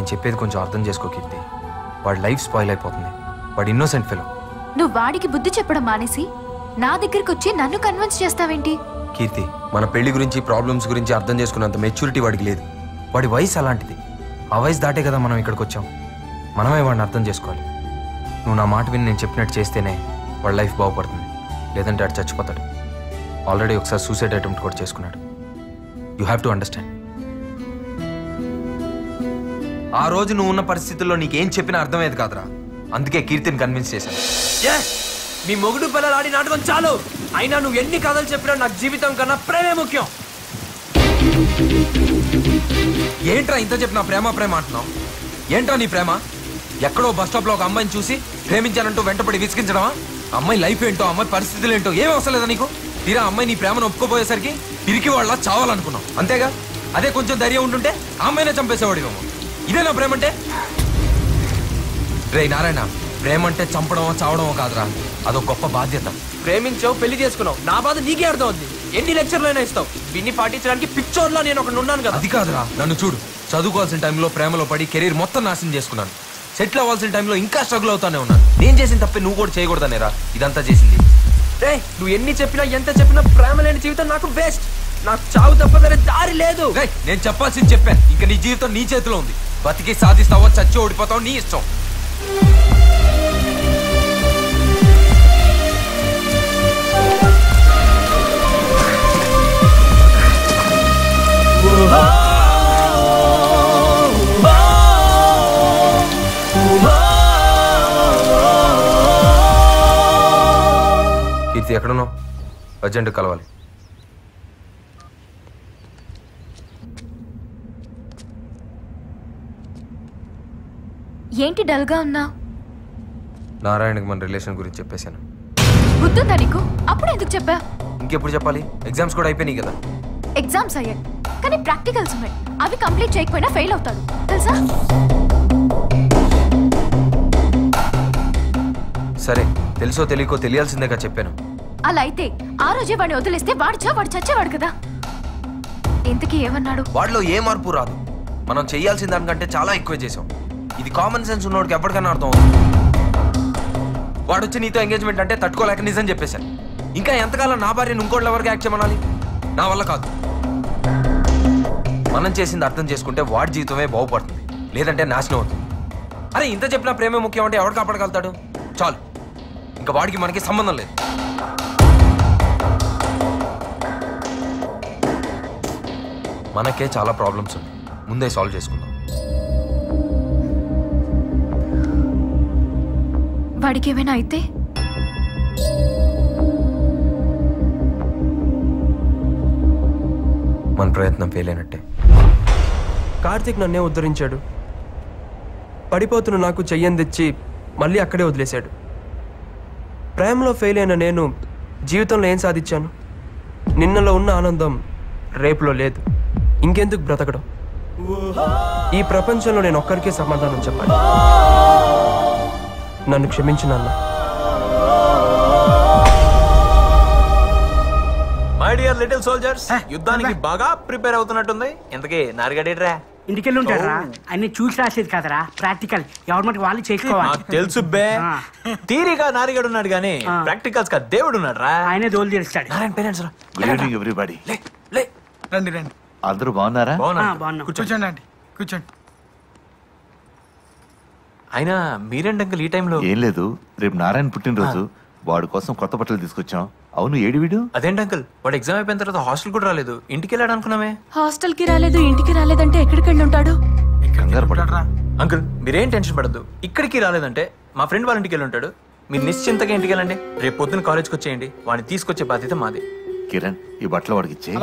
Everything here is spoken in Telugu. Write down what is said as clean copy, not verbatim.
నేను చెప్పేది కొంచెం అర్థం చేసుకో కీర్తి. వాడి లైఫ్ స్పాయిల్ అయిపోతుంది. వాడు ఇన్నోసెంట్ ఫెలో. నువ్వు వాడికి బుద్ధి చెప్పడం మానేసి నా దగ్గరికి వచ్చి నన్ను కన్విన్స్ చేస్తావేంటి? కీర్తి, మన పెళ్లి గురించి ప్రాబ్లమ్స్ గురించి అర్థం చేసుకున్నంత మెచ్యూరిటీ వాడికి లేదు. వాడి వయసు అలాంటిది. ఆ వయసు దాటే కదా మనం ఇక్కడికి వచ్చాం. మనమే వాడిని అర్థం చేసుకోవాలి. నువ్వు నా మాట విని నేను చెప్పినట్టు చేస్తేనే వాడి లైఫ్ బాగుపడుతుంది. లేదంటే వాడు చచ్చిపోతాడు. ఆల్రెడీ ఒకసారి సూసైడ్ అటెంప్ట్ కూడా చేసుకున్నాడు. You have to understand. ఆ రోజు నువ్వు ఉన్న పరిస్థితుల్లో నీకేం చెప్పినా అర్థమయ్యేది కాదురా. అందుకే కీర్తిని కన్విన్స్ చేశాను. మీ మొగుడు పిల్లలు ఆడి నాటకం చాలు. అయినా నువ్వు ఎన్ని కథలు చెప్పినా నాకు జీవితం కన్నా ప్రేమే ముఖ్యం. ఏంట్రా ఇంత చెప్పినా ప్రేమ ప్రేమ అంటున్నావు? ఏంట్రా నీ ప్రేమ? ఎక్కడో బస్ స్టాప్ లో ఒక అమ్మాయిని చూసి ప్రేమించానంటూ వెంటపడి విసిగించడమా? అమ్మాయి లైఫ్ ఏంటో, అమ్మాయి పరిస్థితులు ఏంటో ఏం అవసరం లేదా నీకు? తీరా అమ్మాయి నీ ప్రేమను ఒప్పుకోపోయేసరికి తిరిగి వాళ్ళ చావాలనుకున్నావు అంతేగా? అదే కొంచెం ధైర్యం ఉంటుంటే ఆ అమ్మాయినే చంపేసేవాడివేమో. ఇదేనా ప్రేమ అంటే? రే నారాయణ, ప్రేమ అంటే చంపడమో చావడమో కాదురా, అదో గొప్ప బాధ్యత. ప్రేమించావు, పెళ్లి చేసుకున్నావు, నా బాధ నీకే అర్థం అవుద్ది. ఎన్ని లెక్చర్లైనా ఇస్తావు. దీన్ని పాటించడానికి పిచ్చోడ్లా నేను ఒకటి ఉన్నాను కదా. అది కాదురా, నన్ను చూడు. చదువుకోవాల్సిన టైంలో ప్రేమలో పడి కెరీర్ మొత్తం నాశనం చేసుకున్నాను. సెటిల్ అవ్వాల్సిన టైంలో ఇంకా స్ట్రగుల్ అవుతానే ఉన్నాను. నేను చేసిన తప్పే నువ్వు కూడా చేయకూడదనేరా ఇదంతా చేసింది. నువ్వు ఎన్ని చెప్పినా ఎంత చెప్పినా ప్రేమ లేని జీవితం నాకు వేస్ట్. నాకు చావు తప్ప వేరే దారి లేదు. నేను చెప్పాల్సింది చెప్పాను. ఇంకా నీ జీవితం నీ చేతిలో ఉంది. బతికి సాధిస్తావో చచ్చి ఓడిపోతావు, నీ ఇష్టం. కీర్తి, ఎక్కడున్నావు? అర్జెంట్ కలవాలి. ఏంటి డల్గా ఉన్నావు? నారాయణకి మన రిలేషన్ గురించి చెప్పేశాను. గుర్తుందా నీకు? అప్పుడు ఎందుకు చెప్పా? ఇంకెప్పుడు చెప్పాలి? ఎగ్జామ్స్ కూడా అయిపోయినాయి కదా. ఎగ్జామ్స్ అయ్యాయి కానీ ప్రాక్టికల్స్ ఉన్నాయి. అవి కంప్లీట్ చేయకపోయినా ఫెయిల్ అవుతాడు తెలుసా? సరే, తెలుసో తెలియకో తెలియాల్సిందేగా చెప్పాను. అలా అయితే ఆ రోజే వాడిని వదిలేస్తే వాడు చచ్చేవాడు కదా. ఇంతకీ ఏమన్నాడు? వాడిలో ఏ మార్పు రాదు. మనం చేయాల్సిన దానికంటే చాలా ఎక్కువ చేసాం. ఇది కామన్ సెన్స్ ఉన్నోడికి ఎప్పటికైనా అర్థం అవుతుంది. వాడు వచ్చి నీతో ఎంగేజ్మెంట్ అంటే తట్టుకోలేక నిజం చెప్పేశాను. ఇంకా ఎంతకాలం నా భార్యను ఇంకోళ్ళ వరకు యాక్ట్ చేయమనాలి? నా వల్ల కాదు. మనం చేసింది అర్థం చేసుకుంటే వాడి జీవితమే బాగుపడుతుంది, లేదంటే నాశనం అవుతుంది. అరే, ఇంత చెప్పినా ప్రేమే ముఖ్యం అంటే ఎవడు కాపాడగలుగుతాడు? చాలు, ఇంకా వాడికి మనకి సంబంధం లేదు. మనకే చాలా ప్రాబ్లమ్స్ ఉన్నాయి, ముందే సాల్వ్ చేసుకుందాం. వాడికి ఏమైనా అయితే మన ప్రయత్నం ఫెయిల్ అయినట్టే. కార్తీక్ నన్నే ఉద్ధరించాడు. పడిపోతున్న నాకు చెయ్యని తెచ్చి మళ్ళీ అక్కడే వదిలేశాడు. ప్రేమలో ఫెయిల్ అయిన నేను జీవితంలో ఏం సాధించాను? నిన్నలో ఉన్న ఆనందం రేపులో లేదు. ఇంకెందుకు బ్రతకడం? ఈ ప్రపంచంలో నేను ఒక్కరికే సమాధానం చెప్పాలి. నన్ను క్షమించు నాన్న. మై డియర్ లిటిల్ సోల్జర్స్, యుద్ధానికి బాగా ప్రిపేర్ అవుతున్నట్టుంది. ఇంతకీ నారిగడేట్రా? ఇంటికెళ్ళి ఉంటారా? అన్ని చూసి రాసేది కదరా, ప్రాక్టికల్. ఎవరి మటుకు వాళ్ళు చేసుకోవాలి. తెలుసు బే. థియరీగా నారిగడు ఉన్నాడు గానీ ప్రాక్టికల్స్ గా దేవుడు ఉన్నాడు రా. ఆయనే దోలు తీరుస్తాడు. నారాయణ పేరెంట్స్ రా. Good evening everybody. రండి రండి. అందరూ బాగున్నారా? బాగున్నాం. కూర్చోండి అండి, కూర్చోండి. అయినా మీరేంటి అంకుల్ ఈ టైంలో? ఏం లేదు, రేపు నారాయణ పుట్టినరోజు. వాడి కోసం కొత్త బట్టలు తీసుకొచ్చాం. అవును, ఏడి వీడు? అదేంటి అంకుల్, వాడు ఎగ్జామ్ అయిపోయిన తర్వాత హాస్టల్ కూడా రాలేదు. ఇంటికి వెళ్ళాడు అనుకున్నామే. హాస్టల్ కి రాలేదు, ఇంటికి రాలేదంటే ఎక్కడికి వెళ్ళి ఉంటాడు? కంగారు పడరా అంకుల్, మీరేం టెన్షన్ పడద్దు. ఇక్కడికి రాలేదంటే మా ఫ్రెండ్ వాళ్ళ ఇంటికి వెళ్ళి ఉంటాడు. మీరు నిశ్చింతగా ఇంటికి వెళ్ళండి. రేపు పొద్దున్న కాలేజ్కి వచ్చేయండి. వాడిని తీసుకొచ్చే బాధ్యత మాది. కిరణ్, ఈ బట్టలు వాడికి ఇచ్చే.